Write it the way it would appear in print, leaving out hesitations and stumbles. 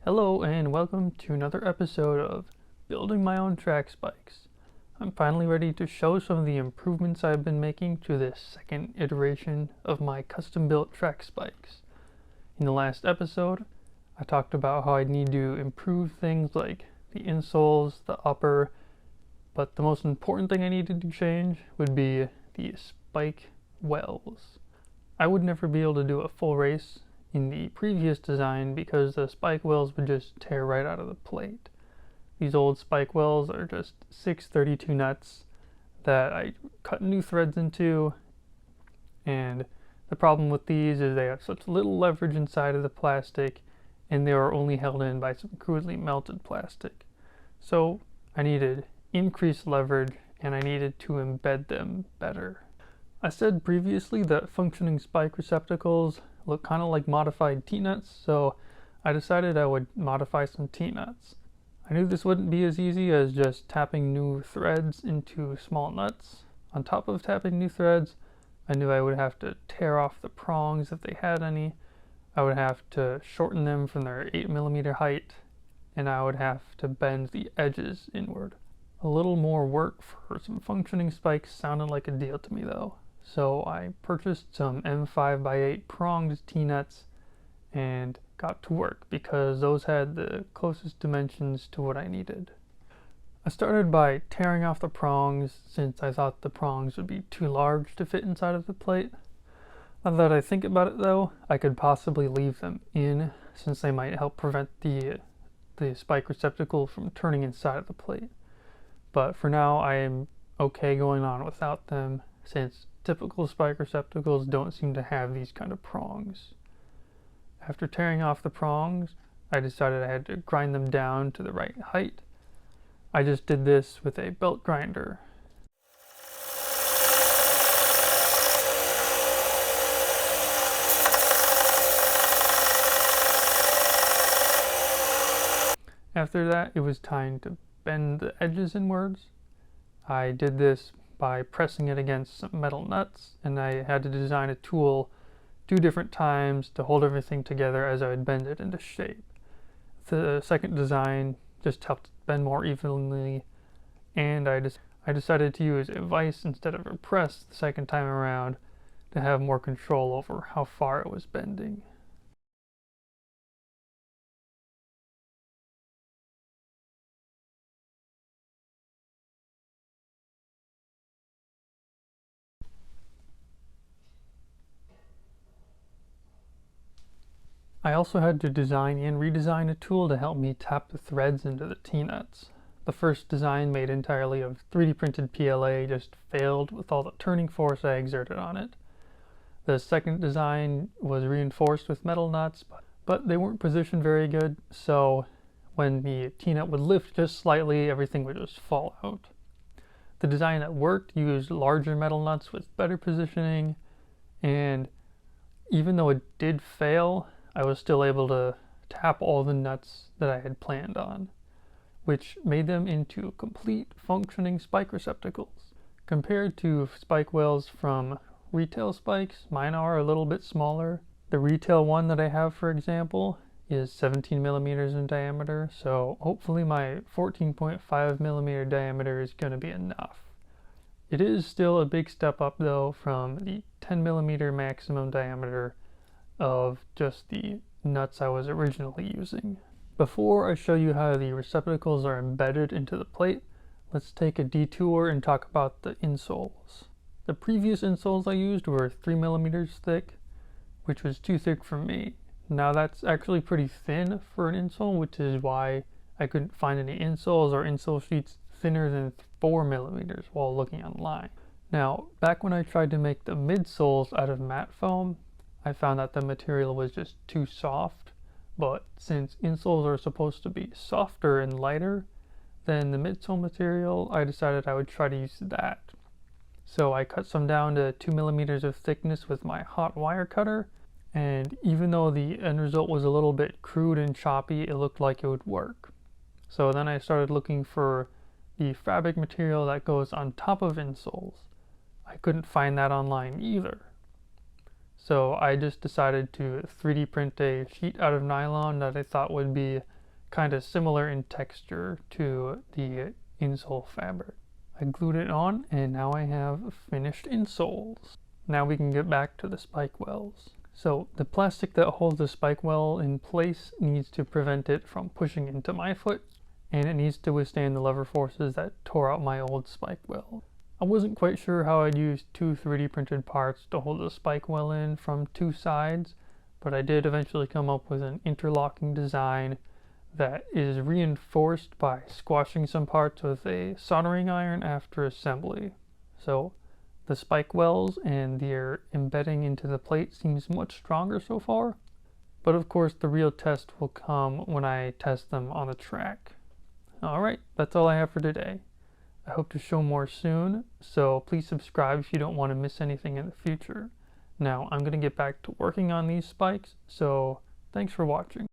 Hello and welcome to another episode of Building My Own Track Spikes. I'm finally ready to show some of the improvements I've been making to this second iteration of my custom-built track spikes. In the last episode, I talked about how I need to improve things like the insoles, the upper, but the most important thing I needed to change would be the spike wells. I would never be able to do a full race in the previous design because the spike wells would just tear right out of the plate. These old spike wells are just 632 nuts that I cut new threads into, and the problem with these is they have such little leverage inside of the plastic and they are only held in by some crudely melted plastic. So I needed increased leverage and I needed to embed them better. I said previously that functioning spike receptacles look kind of like modified T-nuts, so I decided I would modify some T-nuts. I knew this wouldn't be as easy as just tapping new threads into small nuts. On top of tapping new threads, I knew I would have to tear off the prongs if they had any. I would have to shorten them from their 8mm height, and I would have to bend the edges inward. A little more work for some functioning spikes sounded like a deal to me though. So I purchased some M5x8 pronged T-nuts and got to work because those had the closest dimensions to what I needed. I started by tearing off the prongs since I thought the prongs would be too large to fit inside of the plate. Now that I think about it though, I could possibly leave them in since they might help prevent the spike receptacle from turning inside of the plate. But for now I am okay going on without them since typical spike receptacles don't seem to have these kind of prongs. After tearing off the prongs, I decided I had to grind them down to the right height. I just did this with a belt grinder. After that, it was time to bend the edges inwards. I did this by pressing it against some metal nuts, and I had to design a tool 2 different times to hold everything together as I would bend it into shape. The second design just helped bend more evenly, and I decided to use a vise instead of a press the second time around to have more control over how far it was bending. I also had to design and redesign a tool to help me tap the threads into the T-nuts. The first design, made entirely of 3D printed PLA, just failed with all the turning force I exerted on it. The second design was reinforced with metal nuts, but they weren't positioned very good, so when the T-nut would lift just slightly, everything would just fall out. The design that worked used larger metal nuts with better positioning, and even though it did fail, I was still able to tap all the nuts that I had planned on, which made them into complete functioning spike receptacles. Compared to spike wells from retail spikes, mine are a little bit smaller. The retail one that I have, for example, is 17mm in diameter, so hopefully my 14.5mm diameter is going to be enough. It is still a big step up though from the 10mm maximum diameter of just the nuts I was originally using. Before I show you how the receptacles are embedded into the plate, let's take a detour and talk about the insoles. The previous insoles I used were 3mm thick, which was too thick for me. Now that's actually pretty thin for an insole, which is why I couldn't find any insoles or insole sheets thinner than 4mm while looking online. Now, back when I tried to make the midsoles out of matte foam, I found that the material was just too soft, but since insoles are supposed to be softer and lighter than the midsole material, I decided I would try to use that. So I cut some down to 2mm of thickness with my hot wire cutter, and even though the end result was a little bit crude and choppy, it looked like it would work. So then I started looking for the fabric material that goes on top of insoles. I couldn't find that online either. So I just decided to 3D print a sheet out of nylon that I thought would be kind of similar in texture to the insole fabric. I glued it on, and now I have finished insoles. Now we can get back to the spike wells. So the plastic that holds the spike well in place needs to prevent it from pushing into my foot, and it needs to withstand the lever forces that tore out my old spike well. I wasn't quite sure how I'd use two 3D printed parts to hold the spike well in from two sides, but I did eventually come up with an interlocking design that is reinforced by squashing some parts with a soldering iron after assembly. So the spike wells and their embedding into the plate seems much stronger so far, but of course the real test will come when I test them on the track. Alright, that's all I have for today. I hope to show more soon, so please subscribe if you don't want to miss anything in the future. Now, I'm going to get back to working on these spikes, so thanks for watching.